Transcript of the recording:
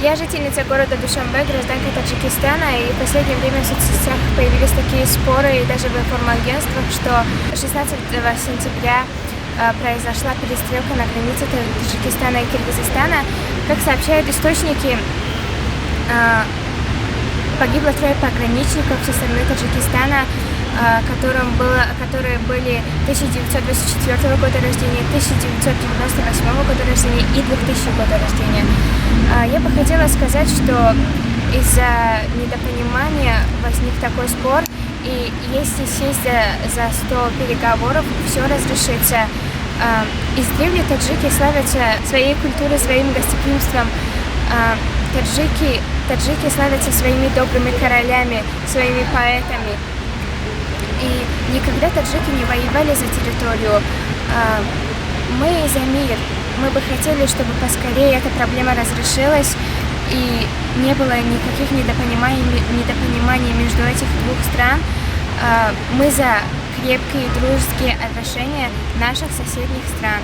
Я жительница города Душанбе, гражданка Таджикистана, и в последнее время в соцсетях появились такие споры, и даже в информагентствах, что 16 сентября произошла перестрелка на границе Таджикистана и Киргизстана. Как сообщают источники, погибло 3 пограничников со стороны Таджикистана, которые были 1924 года рождения, 1998 года рождения и 2000 года рождения. Я бы хотела сказать, что из-за недопонимания возник такой спор, и если сесть за стол переговоров, все разрешится. Издревле таджики славятся своей культурой, своим гостеприимством. Таджики славятся своими добрыми королями, своими поэтами. И никогда таджики не воевали за территорию. Мы за мир. Мы бы хотели, чтобы поскорее эта проблема разрешилась и не было никаких недопониманий между этих двух стран. Мы за крепкие дружеские отношения наших соседних стран.